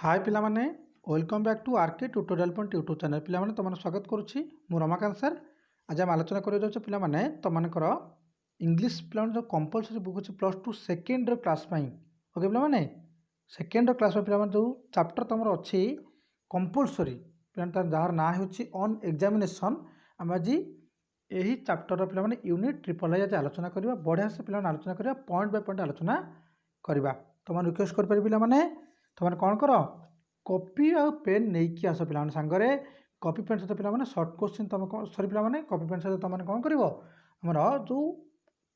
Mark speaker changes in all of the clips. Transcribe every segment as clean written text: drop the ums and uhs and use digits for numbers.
Speaker 1: हाय पिला माने welcome back to RK tutorial point YouTube channel पिला माने तुम स्वागत करुच्ची मु रमाकांत सर। आज आम आलोचना कर पिला माने तुमकर इंग्लिश पिला जो कंपलसरी बुक अच्छे plus two second class okay पिला माने सेकेंड क्लास पिला जो चैप्टर तुम अच्छी कंपलसरी पिला जार ना हो एग्जामिनेशन आम आज यही चैप्टर पिला माने यूनिट ट्रिपल आज आलोचना करवा बढ़िया से पिला आलोचना करवा पॉइंट बाय पॉइंट आलोचना करवा तुम रिक्वेस्ट कर पिला माने तुम कौन कर कॉपी आ पेन नहीं कि आस पे सांगरे कॉपी पेन सहित पे सर्ट क्वेश्चन तुम सरी पे कॉपी पेन सहित तुमने कौन कर जो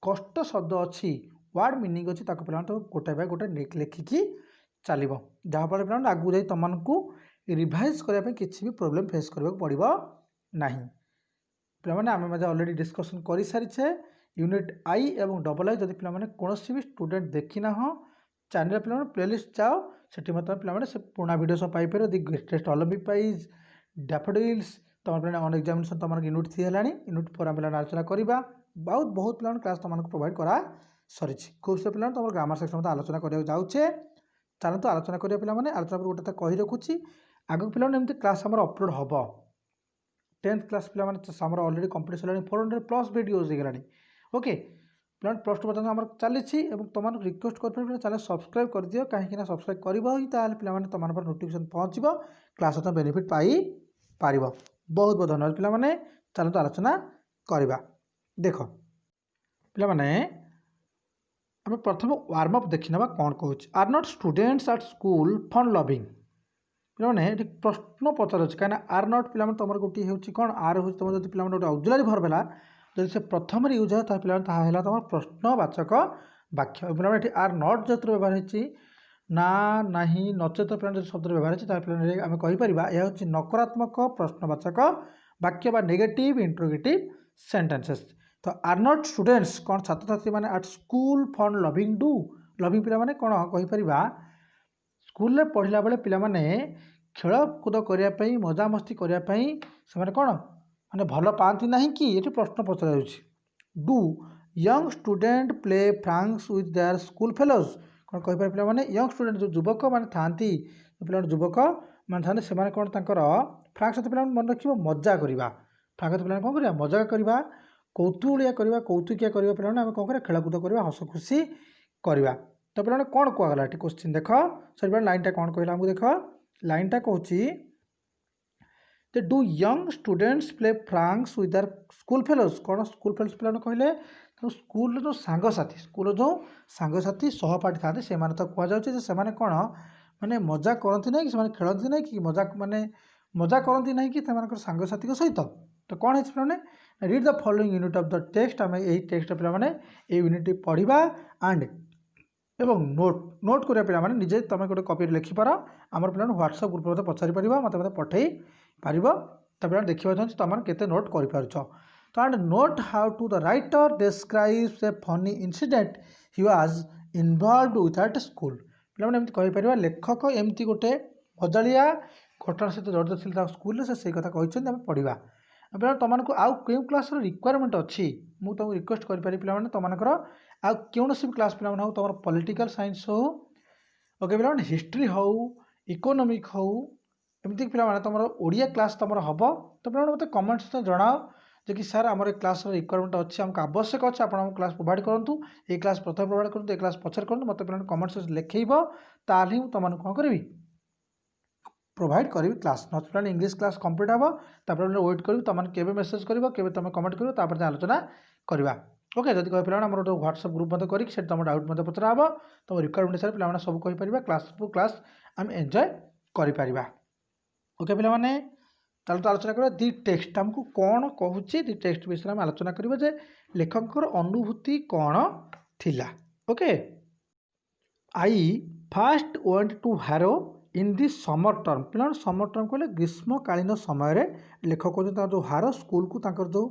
Speaker 1: कष्ट शब्द अच्छी वार्ड मिनिंग अच्छी पे गोटे बाय गोटे लिखिकी चलो जहाँफल पे आगू जा तुमको रिभाइज करने किसी भी प्रोब्लेम फेस करने पड़ो ना पे आम अलरेडी डिस्कसन कर सारी यूनिट आई और डबल आई जब पे कौन भी स्टूडेंट देखी ना चैनल पे प्लेलिस्ट जाओ सेठी पे से पुराना वीडियो सब piper the greatest Olympic prize daffodils तुम पे अन एग्जामिनेशन तुम यूनिट 3 है यूनिट 4 आम आलोचना करवा बहुत बहुत पे क्लास तुमको प्रोवाइड करा सरी खूब से पे तुम ग्रामर सेक्शन में आलोचना करने जाऊे चलते आलोचना करिए पे आलोचना पर गोटे कही रखुच्छी आगे पे एमती क्लास आम अपलोड हम 10th क्लास पे अलरेडी कंप्लीट है 400+ वीडियोज हो गलानी ओके प्लान प्लस टू पर्यटन आम चली तुम रिक्वेस्ट कर चैनल सब्सक्राइब कर दियो कहीं सब्सक्राइब कर तुम नोटिफिकेशन पहुँचो क्लास बेनिफिट पाई पार बहुत बहुत धन्यवाद पिला माने चलते आलोचना करवा देख पिला माने आम प्रथम वार्म अप देखी ना कौन कहूँ are not students at school fun loving पे प्रश्न पचार कहीं आर नॉट पे तुम गोटे हूँ कौन आर हूँ तुम जो पे गोटे ऑक्सिलरी वर्ब है जब से प्रथम यूज है पे तुम प्रश्नवाचक वाक्य पे आर नॉट जो व्यवहार हो ना नहीं नचेत पे शब्द व्यवहार है आम कहीपर यह हूँ नकारात्मक प्रश्नवाचक वाक्य बा नेगेटिव इंट्रोगेटिव सेंटेंसेस तो आर नॉट स्टूडेंट्स कौन छात्र छात्री मैंने at school fun loving do loving पे कौन कहीपर स्कूल पढ़ला बेले पिलामाने खेलकूद करने मजा मस्ती करने से कौन माने भल पाती ना कि ये प्रश्न पचर do young student play pranks with their school fellows कौन कहीपर पे यंग स्टूडेंट जो युवक मैंने था पे युवक मैंने था कौन तर फ्रांक्स पे मन रख मजा करवा फ्रांक पे कौन कर मजा करवा कौतूहलिया करवा कौतुकिया करवा पे आम कौन कर खेलकूद करवा हस खुशी करवा तो पे कौन कहला क्वेश्चन देख सर पे लाइनटा कौन कहला आमको देख लाइनटा कहूँ do young students play pranks with their school fellows कौन स्कूल फेलोज पे कहले स्कूल जो सांगसाथी स्कूल जो सांगसाथी सहपाठी था से तो कहुचे कौन माने मजा करती ना कि खेलती ना कि मजा माने मजा करती ना कि सांगसाथी सहित तो कौन है पे read the following unit of the text आम यही टेक्स्ट पे ये यूनिट पढ़ा एंड एवं नोट नोट करा पे निजे तुम गोटे कॉपी लिखिपार आम पे व्हाट्सएप ग्रुप मत पचारि पार मत पठे पार तो पे देखा चाहिए तुम केते नोट कर तो and note how to the writer describes a funny incident he was involved with at school पे एमती कहीपर लेखक एमती गोटे मजालिया घटना सहित जड़ित थी स्कूल से कथा कहते पढ़ा पे तुमको आउ क्यों क्लास रिक्वायरमेंट अच्छी मुझे तुमको रिक्वेस्ट करें पे तुमकर आउ कौन भी क्लास पे हो तुम पॉलिटिकल साइंस हो ओके पे हिस्ट्री हो इकोनॉमिक हो एमती पे तुम ओडिया क्लास तुम हम तो पे मत कमेंट सहित जनाओ जे कि सर आम क्लास रिक्वायरमेंट अच्छी आमको आवश्यक अच्छे आप क्लास प्रोवाइड करूँ ये क्लास प्रथम प्रोवाइड करूँ ये क्लास पचर करूँ मत पे कमेंट सहित लिखेब ताल ही तुम कौन करी प्रोवाइड करी क्लास नच पे इंग्लिश क्लास कंप्लीट हम तापर वेट करी तुमने केवे मेसेज कर तुम कमेंट कर आलोचना करवा ओके जब कह पे गोटे व्हाट्सएप ग्रुप मत कर तुम डाउट मत पचरा हम तुम रिक्वायरमेंट हिसाब पे सब कहीपर क्लास टू क्लास आम एंजॉय कर ओके पे चलो तो आलोचना करा दि टेक्स्ट आमको कौन कहूँ दि टेक्स्ट विषय में आलोचना करें लेखक अनुभूति कौन थिला okay I first went to Harrow in the summer term पे समर टर्म कहले ग्रीष्मकालीन समय लेखक कहते जो हारो स्कूल को जो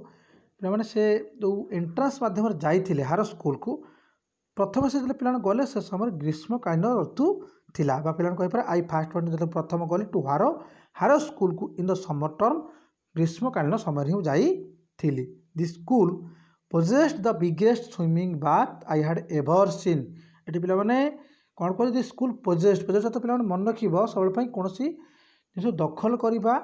Speaker 1: पे से जो एंट्रांस मध्यम जाइए हारो स्कूल को प्रथम से पे गले से समय ग्रीष्मकालीन ऋतु थिला पे कहीपर आई फास्ट वेंट जो प्रथम गली टू हारो स्कूल को इन द समर टर्म ग्रीष्मकालीन समय ही जाइली the school possessed the biggest swimming bath I had ever seen ये पे कौन कह दि स्कूल पोजेस्ट तो पे मन रख सब कौन जिन दखल करवा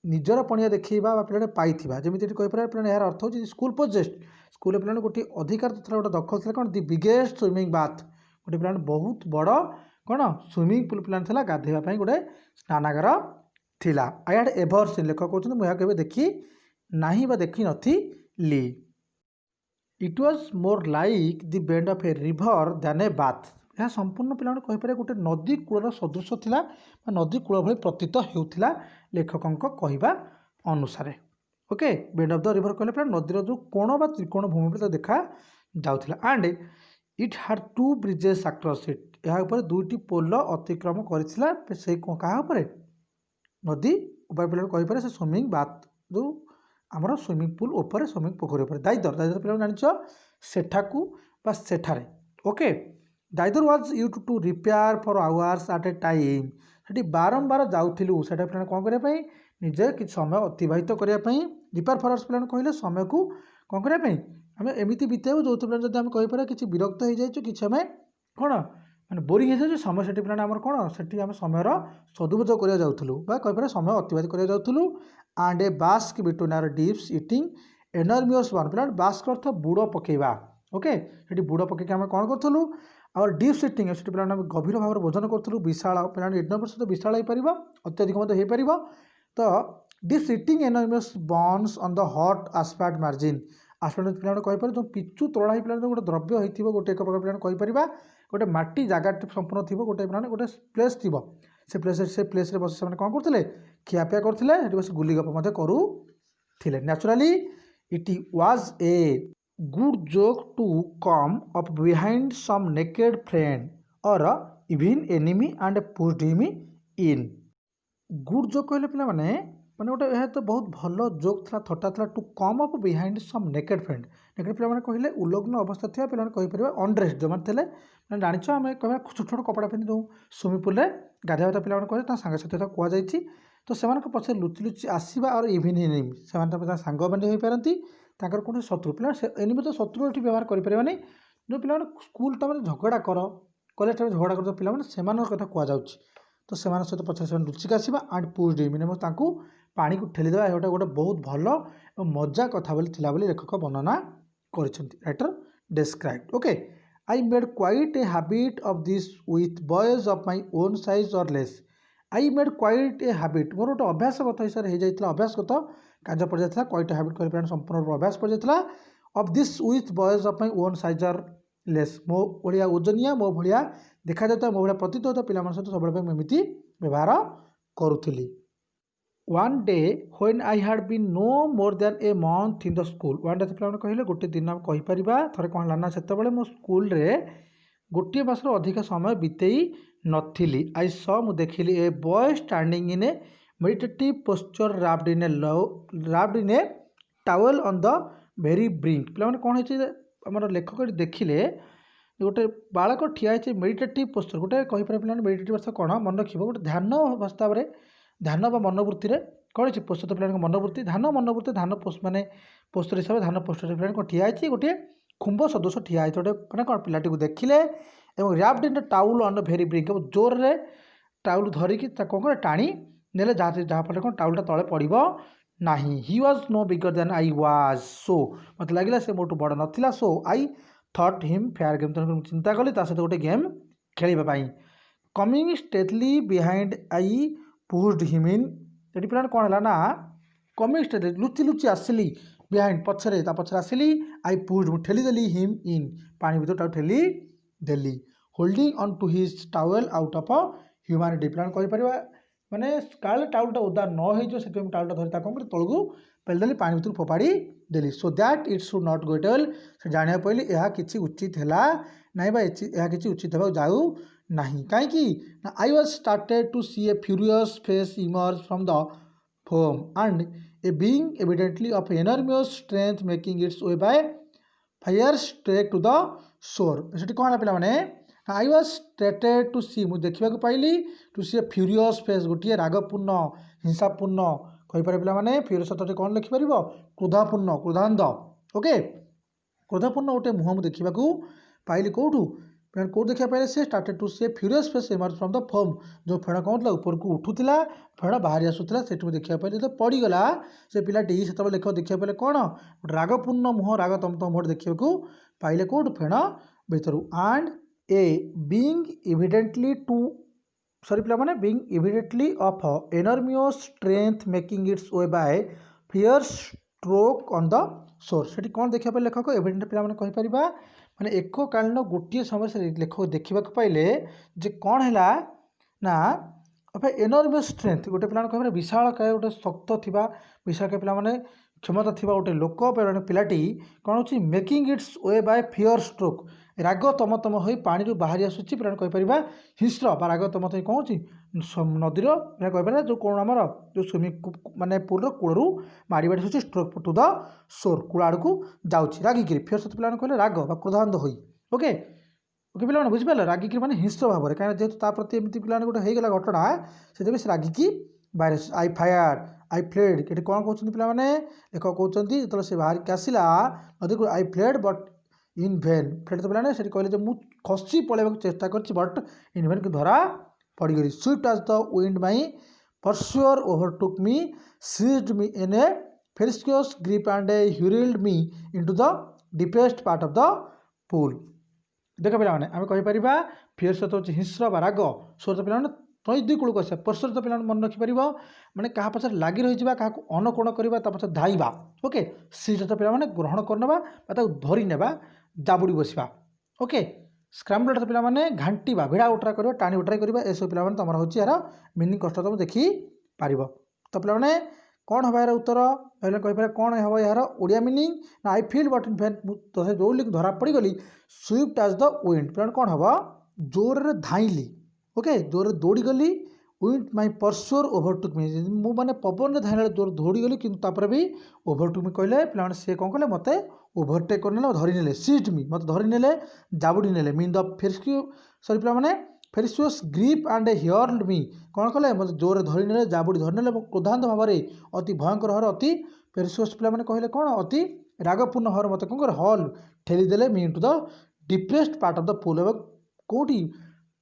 Speaker 1: निजर पणिया देखा पे पाई जमी कहीपर पे यार अर्थ हो स्कूल पोजेस्ट स्कूल पे गोटे अधिकार था गोटे दखल था कौन दि बिगेस्ट स्विमिंग बाथ गोटे पे बहुत बड़ कौन स्विमिंग पुल पे गाधेवाई गोटे स्नानागार थिला आई हैड एभर सीन लेखक कहते मुझे केवे देखी नहीं बा देखी नी it was more like the bed of a river than a bath यह संपूर्ण पे कहीपर गोटे नदी कूलर सदृश था नदी कूल भाई प्रतीत होता लेखकों कहवा अनुसार okay bed of the river कहले पे नदीर जो कोण बा त्रिकोण भूमि पे देखा जाऊला and it had two bridges across it यहाँ दुईटी पोल अतिक्रम करथिला से क्या नदी उपाय पे कहीपर से स्विमिंग बाथ जो आमर स्विमिंग पुल उपर स्विमिंग पोखरी उपर दाइदर दाइदर पे जान सेठाकू सेठारे okay thither was use to repair for hours at a time से बारंबार जाऊँ से कौन करने निजे कि समय अतिबाहित करने रिपेयर फॉर आवर्स पे कहले समय को कौन करने आम एमती बितेबू जो पे जब आम कहीपर कि विरक्त हो जाए कि आम कौन मैंने बोरिंग हो जाए समय से पे आम कौन से आम समय सदुपयोग कर जाऊँ कहीपर समय अतिबाहित कर जाऊँ and a bask between our dips eating enormous one पे बास्क अर्थ बुड़ पकेवा ओके से बुड़ पकईक आम कौन करूँ आवर डीप सिटिंग से पे गभीर भाव भोजन करूँ विशाल पे 1% विशाल हो पार अत्यधिक हो पार तो deep sitting enormous buns on the hot asphalt margin asphalt पे कहीपर जो पिचु तोड़ा पे गोटे द्रव्य हो गोटे एक प्रकार पे कहीपर गोटे माटी जगह संपूर्ण थी गोटे गोटे प्लेस थी से प्लेस बस से कौन करते खियापिया करते बस गुलिगप करूले naturally it was a good joke to come up behind some naked friend और even enemy and pushed him in good joke कहले पे माने गोटे यह तो बहुत भल जोक था थट्टा था to come up behind some naked पे कहले उलग्न अवस्था थी पे कहीपर अनड्रेस्ड जो मैंने जान आम कह छोट छोट कपड़ा पिंधि जो स्विमिंग पुल में गाधेवा पे कहते सांग साथी कहुई तो से पचे लुचि लुचि आसवा और इवन एनिमी से सांग मैंने हो पारती कौन शत्रु पे एनिमी तो शत्रु ये व्यवहार करें जो पे स्कूल टाइम झगड़ा कर कलेज टाइम झगड़ा कर पे कथा कहुच्छी तो से सहित पचास लुचिक आसवा एंड पुश्ड हिम पानी को ठेलीदेवा गोटे गोटे बहुत भल और मजा कथा बोली लेखक वर्णना कर describe okay I made quite a habit of this with boys of my own size और less I made quite a habit मोर गोटे अभ्यासगत हिसाब से हो जाता अभ्यासगत कार्य पड़ जाता क्वाइट ए हैबिट कर संपूर्ण अभ्यास पड़ जाता of this with boys of my own size और लेस मो भाया ओजनिया मो भाया देखा जाता मो भाया प्रतीत होता पिला सहित सब एमती व्यवहार करुली one day when I had been no more than a month in the school one day पे कहले गोटे दिन आम कहीपर थे कौन है ना से मो स्कूल रे गोटे मासर अधिक समय बितेई नथिली आई स मु देखिली a boy standing in a meditative posture wrapped in a towel on the very brink पे कौन है आम लेखक देखिले गोटे बालक ठिया मेडिटेटिव पोस्चर गोटे कहीपर पे मेडिटेटिव अर्थ कौन मन रख गोटे ध्यान अवस्था ध्यान बा मनोवृत्ति कौन है पोस्टर पे मनोवृत्ति ध्यान मानने पोस्टर हिसाब से ध्यान पोस्टर पे कौन ठिया गोटे खुंब सदृश ठिया गोटे मैंने कौन पिलाटी को देखिले और wrapped in the towel on the very brink जोर से टाउल धरिकी कौन कर टाणी ने जहाँफल कौन टाउलटा तले पड़ो ना he was no bigger than I was so मत लगे से मोटू बड़ नाला so I thought him fair game चिंता कली सहित गोटे गेम खेलवाई coming stately behind I pushed him in ये पे कौन है ना कमिंग स्टेटली लुचि लुचि आसली बिहाइंड पछरे पछरे आसली आई पुश्ड ठेलीदेली हिम इन पानी भर ठेली देली holding on to his towel out of humanity पे कहीपर माने काले टाउलटा उदा न हो से टाउलटा धरी कौन कर तलू पेलदेली पानी भर फोपाड़ी देली so that it should not go टेल से जाना पड़े यह किसी उचित है ना यह किसी उचित होगा जाऊ ना कहीं I was started to see a furious face emerge from the foam and a being evidently of enormous strength making its way by fire stroke to the shore से कौन है पे I was started to see मुझे देखा पाइली to see a furious face गोटे रागपूर्ण हिंसापूर्ण कहीपर पे फ्यूरियस अर्थ कौन लिखिपर क्रोधापूर्ण क्रोधांध ओके क्रोधापूर्ण गोटे मुह मुझे देखा पाइली कौटू पिला कौट देखा पाइले से started to see furious face emerge from the foam जो फेण कौन ऊपर को उठूला फेण बाहरी आसूला से देखा पाइले जो पड़गला से पिलाटी से लेख देखा पाइले कौन रागपूर्ण मुह राग तम तम मुह देखा पाइले कौट फेण भीतर and a being evidently to sorry पिला माने being evidently of enormous strength making its way by fierce stroke on the shore से कौन देखा पाइले लेखक एविडेंट पिला माने कहि परिबा माने एककालीन गोटे समय से लेखक देखा पाइले जे कौन है ना एनर्मियस स्ट्रेंथ गोटे पिला कह विशाल काय गोटे शक्त थिबा विशाल काय पिला माने क्षमता थिबा गोटे लोक पिलाटी कौन हो making its way bye fear stroke राग तम तम हो पानी बाहरी आसूँ पिला कहीपर हिंस्र बा राग तम तम कौन हो नदीर कहीपर जो कौन आमर जो स्विमिंग माने पूल कूलू माड़ी बाड़ी आसूँ स्ट्रोक टू द सोर कूल आड़ को जाऊँगी रागिकी फियर सहित पिला कहले राग बा क्रोधान्ध हो ओके ओके पिला बुझिपारे रागिकी माने हिंस्र भाव में कहीं जेहतु प्रति एमती पिला गोटे होगा घटना से रागिकी बाहर आई फायर आई फ्लेड ये कौन कहते पिला लेख कहते जो से बाहर के आसला नदी को आई फ्लेड बट इन भेन फ्लेड तो पिला से कहले मुझ खसी पलैया चेष्टा कर बट इन भेन कि धरा पड़गली swift as the wind my pursuer overtook me seized me in a ferocious grip and a hurled me into the deepest part of the pool देख पिला आम कहीपर फियर सहित हूँ हिंस्र बा राग स्वर तो पिला नदी कूल को आसा परस्योर तो पिला मन रखिपर मैंने क्या पचार लगी रही क्या अनकोण करवा पचार धाइबा ओके सीज तो पिला ग्रहण करनेबा धरी नेबा जाबुड़ी बसवा ओके स्क्रैम्बल तो पिला घांटा भिड़ा उठरा कर टाणी उठराई करवा यह सब पिला तुम हूँ यार मिनिंग कष्ट तुम देखिपर तो पिला कौन हम यार उत्तर पहले कहीपर कौन हम यार ओडिया मिनिंग ना आई फिल बट इन फैन तो जो धरा पड़गली स्विफ्ट एज द विंड पिला कौन हम जोर धाइली ओके जोर दौड़ी गली विंड माई परस्योर ओवरटुक मी मुझे पवन धाइला जोर दौड़ी गली कि भी ओवरटुक मी कहले पिला सी कौन कले मत ओभरटेक कर धरी ने सीज मी मत धरी ने जाबुड़ी ने मीन द फेरिस्क्यू सॉरी पिला फेरिस्क्यूस ग्रीप एंड हियर्ड मी कौन कले मत जोर धरी ने जाबुड़ी धरी ने क्रोधांत भाव में अति भयंकर हर अति फेरिस्क्यूस पिला कहले कौन अति रागपूर्ण हर मत कौन कर हल ठेलीदे me into the deepest part of the pool एवं कौटी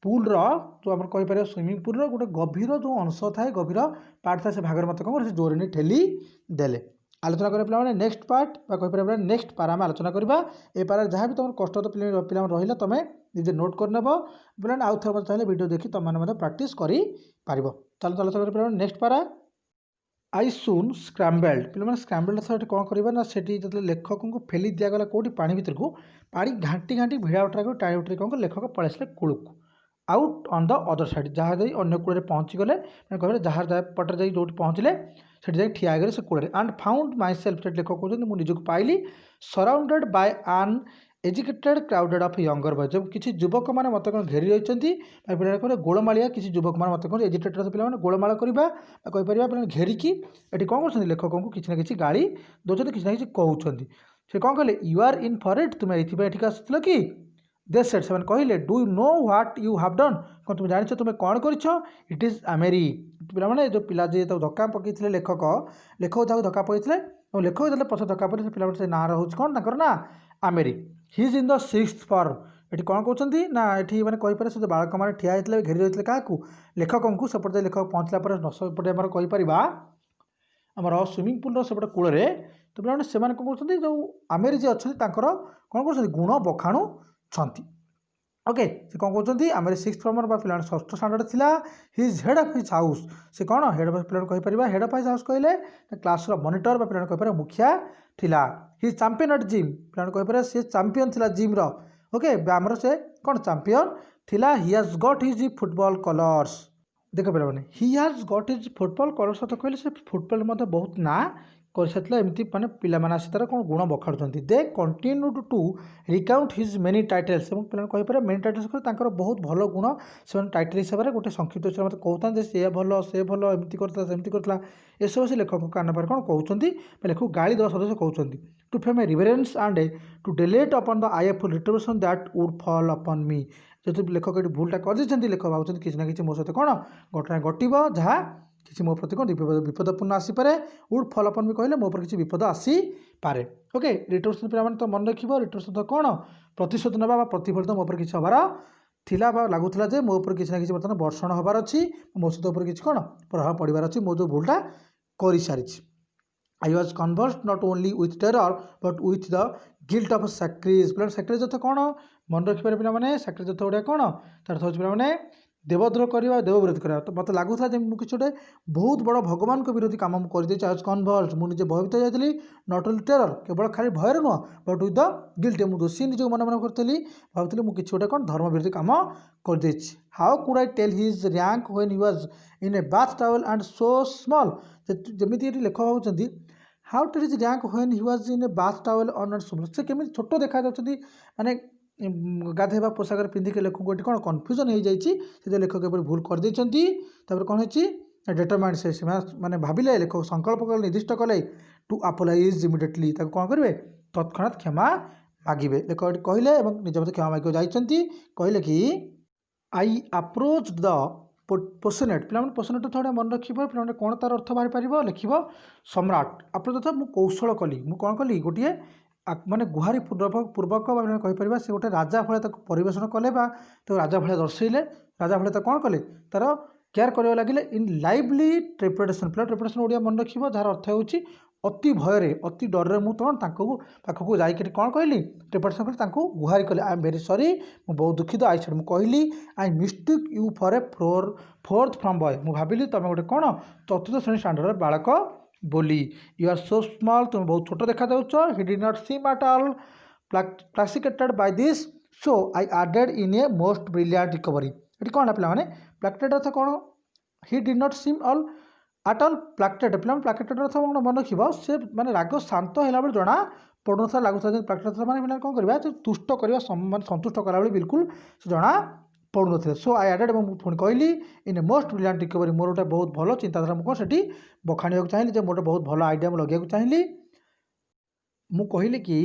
Speaker 1: पूल जो आम कहीपर स्विमिंग पूल गोटे गभीर जो अंश थाए गभीर पार्ट था से भागर मत कौन से जोर ने ठेली देले आलोचना करें पे नेक्स्ट पार्ट कहीपर नेक्स्ट पारा आम आलोचना करवा ए पारा जहाँ भी तुम कष्ट तो पिला रहा तुम निजे नोट करनेब पे आउ थे मत चाहिए वीडियो देखी तुम मैंने प्राक्ट कर चलो आलोचना कर नेक्स्ट पारा आई सुन स्क्रैम्बल्ड पे स्क्रैम्बल्ड सर कौन करवा ना से जो लेखक को फेली दिगला कौटी पानी भर को पानी घाटी घाटी भिड़ा उठा कर टाणी उठे कौन लेखक पलैसे कूल को out on the other side जहाँ जाए अन्न कूल पहुँची गले कह जहाँ पटे जा जो पहुँचले से जाए ठिया गले से कूल एंड फाउंड माई सेल्फ लेखक कहते मुझे निजक पाइली surrounded by an educated crowded of younger boy जब किसी युवक मैंने मत कौन घेरी रही पे गोलमालिया किसी युवक मैंने मत कौन एजुकेटेड पे गोलमाल करवा कहीपर पे घेरिकी ये कौन कर लेखक को किसी ना कि गाड़ी दौरान किसी ना कि कहते से कौन कहले you are in for it तुम्हें ये आसथिल कि दे सेट से कहले do you know what you have done कौन तुम जान तुम्हें कौन कर इट इज आमेरी पे जो पिला जी धक्का पकड़े लेखक लेखक जहाँ धक्का पकड़े लेखक जो पछ धक्का पड़े पिला से ना रोच कौन तर ना Amery he is in the sixth form ये कौन कहते ना ये मैंने कहीपर से बालक मैंने ठिया होते घेरी रही क्या लेखक को सेपटे लेखक पहुँचला सेपटे आम कहीपर आमर स्विमिंग पूल सेपटे कूल तो पे से कौन कर जो आमेरी जी अच्छा कौन कर गुण बखाणु ओके से कौन कहते आम सिक्स फॉर्मर पे षष्ठ स्टैंडर्ड थिला his head of his house से कौन हेड ऑफ पे कहीपर हेड ऑफ हिज हाउस कहले क्लास मॉनिटर पे कहीपर मुखिया थिला हिज चैंपियन एट जिम पे कहीपर सी चैंपियन थिला जिम रो ओके आमर से कौन चैंपियन थिला he has got his football colours देख पे he has got his football colours तो कहले से फुटबॉल मत बहुत ना कर सारी एमती मैंने पिलाने आसी तार कौन गुण बखाड़ुं they continue to recount his many titles पे कहीपर मेनी टाइटल्स बहुत भल गुण से टाइटल हिसाब से गोटे संक्षिप्त हिसाब से कहते सी भल से भल एमती करता सेमती करता एसब से लेखक कान पारे कौन कहते लेखक गाड़ी दवा सदस्य कहते to feign a reverence and to dilate upon the awful retribution that would fall upon me जो लेखक ये भूलटा कर लेखक भावुँ किसी ना कि मो सहित कौन घटना घटव जहाँ किसी मो प्रति कौन विपदपूर्ण आसीपे वुड फल अपन भी कहले मो पर किसी विपद आसीपे पारे। ओके रिटर्न पे तो मन रखिए रिटर्न कौन प्रतिशोध ना प्रतिफलित मो पर किसी हबार थिला लगुला जे मो उपर किसी ना किसी बर्तमान वर्षण हबार अच्छी मो सहित उपर किसी कौन प्रभाव पड़ार अच्छी मो जो भूलटा कर सारी। I was conversed not only with terror but with the guilt of sacrilege पे सैक्रिज अर्थ कौन मन रखिपारे पे सैक्रिज अर्थ गुड़ा कौन तार अर्थ हूँ पे देवद्रोह करवा देव विरोध करवा। तो मतलब लगुला जब किसी गोटे बहुत बड़ भगवान को विरोधी काम कर कन्वर्स मुझे भयभीत जाती नट ओनली टेरर केवल खाली भयर नुह बट विथ द गिल्ट मुझे दोषी निज मन मन करी भावुली मुझे किसी गोटे कौन धर्म विरोधी काम कर। How could I tell his rank when he was in a bath towel and so small जमी लेखक भावुं how tell his rank when he was in a bath towel on small से केमी छोट देखा माने गाधेबा पोशाक पिंधिक लेखक गोटे कौन कन्फ्यूजन हो जाए लेखक एपरी भूल कर कौन हो डेटरमाइंड से माने भाविले लेखक संकल्प कले निर्दिष्ट कले टू अपोलाइज इमिडिएटली कौन करेंगे तत्क्षणात क्षमा मागिबे लेखक कहले निज मत क्षमा मागिक जाइछंती कहले कि आई अप्रोच द पोसनेट पे पोसनेट थोड़ा मन रखिए पे कौन तार अर्थ बाहरी पार लिख सम्राट अप्रोच था मुझे कौशल कली मुझे कौन कली गोटे माने गुहारी पूर्वक कहीपर से गोटे राजा भाया परिवेशन कले तो राजा भाया दर्शेले राजा भाया कौन कले तार केयर कर लगे इन लाइवली ट्रेपिटेसन ट्रेपिटेसन ओडिया मन रखिए जार अर्थ हो अति भयर अति डर मुझे पाखक जाकि कौन कहली ट्रेपिटेसन कली गुहारी कले आई एम वेरी सॉरी मुझे बहुत दुखित आई सेड मुझे कहली I mistake you for a fourth form boy मुझे भाविली तुम गोटे कौन चतुर्थ श्रेणी स्टैंडर्ड बालक बोली यू आर सो स्मॉल तुम बहुत छोट देखा he did not seem at all placated by this so I added in a most brilliant recovery ये कौन है पे प्लाकेटेड अर्थ कौन he did not seem all at all placated पे प्लाकेटेड अर्थ मन रख से मैंने राग शांत होला बेले जना पड़ुना लगुता प्लाकेटेड मैंने कौन करवा तुष्ट करवा संतुष्ट कला बिल्कुल जना पड़ू ना सो आई एडेड पुणी कहली इन ए मोस्ट ब्रिलियंट रिकवरी मोर गोटे बहुत भल चिंताधारा मुझे से बखाणिया चाहिए जो मोटे बहुत भल आइडिया मुझे लगे चाहिए मु कहली कि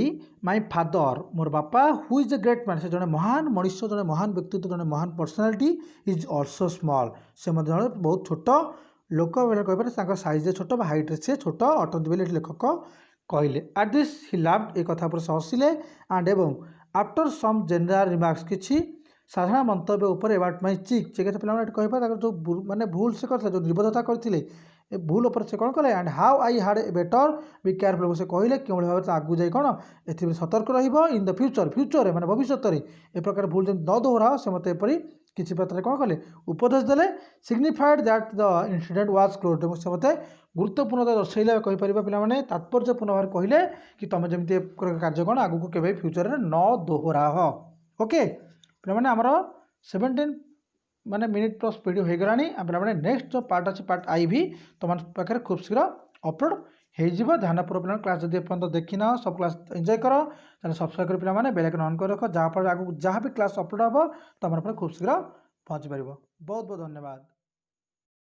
Speaker 1: माय फादर मोर बापा who is a great man से जड़े महान मनुष्य जड़े महान व्यक्तित्व जड़े महान पर्सनालीटी इज ऑल्सो स्मॉल से जड़े बहुत छोट लोक कहीपर सैज छोट हाइट्रे से छोट अटंती बोली लेखक कहले एट दिस ही लाव्ड एक कथा पर से हसिले एंड एवं आफ्टर सम जेनराल रिमार्क्स किसी साधारण मंतव्य उपर एबाउट माई चिक चिक पे कह जो माने भूल से करते जो निर्बोधता करते भूल उपर से कौन कले एंड हाउ आई हाड ए बेटर बी केयरफुल से कहले कि भाव में आगू जाए कौन ए सतर्क इन द फ्यूचर फ्यूचर मैंने भविष्य ए प्रकार भूल जब न दोहराओ से मत एपरी किसी प्रकार कौन कले उपदेश देले signified that the incident was close से मत गुरुत्वपूर्ण दर्शाइले कहीपर पे तात्पर्यपूर्ण भाव कहले कि तुम जमी कार्य कौन आगू को केवे फ्यूचर में न दोहराओ ओके पे आमर 17 माने मिनिट प्लस वीडियो हो गला पे नेक्स्ट जो पार्ट अच्छे पार्ट आई भी तुम पाखे खूब शीघ्र अपलोड हो ध्यानपूर्वक पे क्लास जब पर्यटन देखी ना सब क्लास एंजॉय कर सब्सक्राइब कर पे बेल आइकन ऑन कर रख जहाँफल आगे जहाँ भी क्लास अपलोड हम तुम खूब शीघ्र पहुँची पार। बहुत बहुत धन्यवाद।